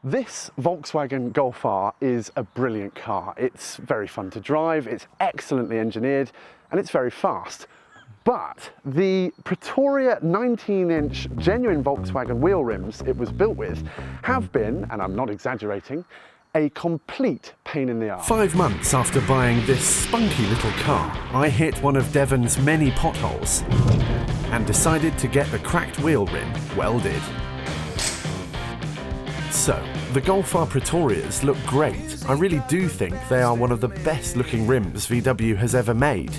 This Volkswagen Golf R is a brilliant car. It's very fun to drive, it's excellently engineered, and it's very fast. But the Pretoria 19-inch genuine Volkswagen wheel rims it was built with have been, and I'm not exaggerating, a complete pain in the arse. 5 months after buying this spunky little car, I hit one of Devon's many potholes and decided to get the cracked wheel rim welded. So, the Golf R Pretorias look great. I really do think they are one of the best looking rims VW has ever made.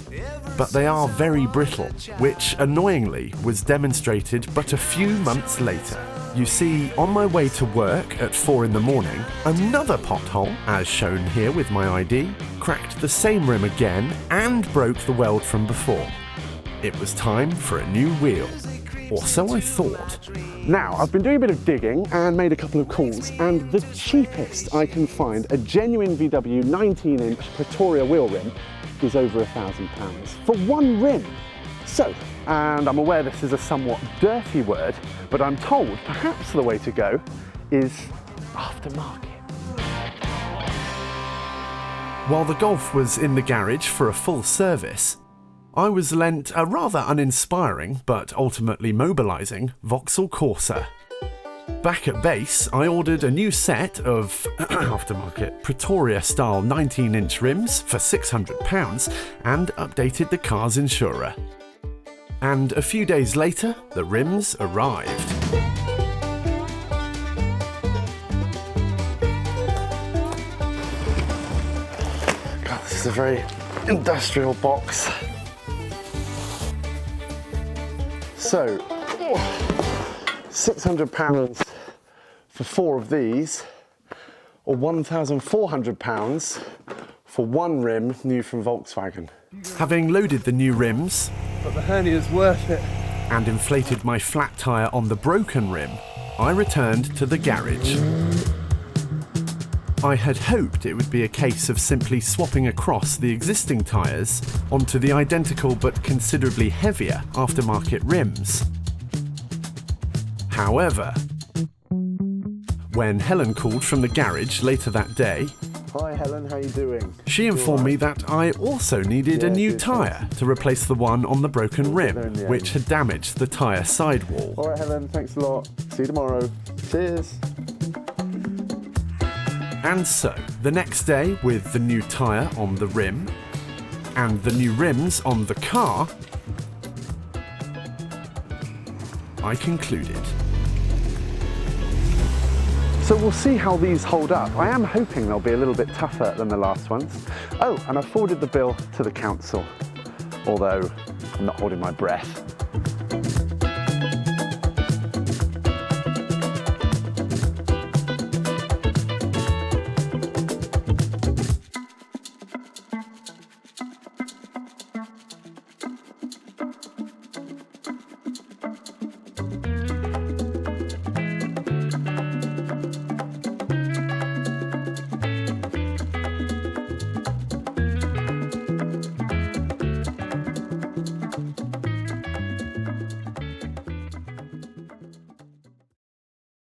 But they are very brittle, which annoyingly was demonstrated but a few months later. You see, on my way to work at 4 in the morning, another pothole, as shown here with my ID, cracked the same rim again and broke the weld from before. It was time for a new wheel. Or so I thought. Now, I've been doing a bit of digging and made a couple of calls, and the cheapest I can find, a genuine VW 19-inch Pretoria wheel rim, is over £1,000 for one rim. So, and I'm aware this is a somewhat dirty word, but I'm told perhaps the way to go is aftermarket. While the Golf was in the garage for a full service, I was lent a rather uninspiring, but ultimately mobilising, Vauxhall Corsa. Back at base, I ordered a new set of aftermarket Pretoria-style 19-inch rims for £600 and updated the car's insurer. And a few days later, the rims arrived. God, this is a very industrial box. So, £600 for 4 of these, or £1,400 for one rim new from Volkswagen. Having loaded the new rims, but the hernia's worth it, and inflated my flat tyre on the broken rim, I returned to the garage. I had hoped it would be a case of simply swapping across the existing tyres onto the identical but considerably heavier aftermarket rims. However, when Helen called from the garage later that day, Hi Helen, how you doing? she informed me that I also needed a new tyre to replace the one on the broken rim, which had damaged the tyre sidewall. All right Helen, thanks a lot. See you tomorrow. Cheers. And so, the next day, with the new tyre on the rim, and the new rims on the car, I concluded. So we'll see how these hold up. I am hoping they'll be a little bit tougher than the last ones. Oh, and I forwarded the bill to the council, although I'm not holding my breath.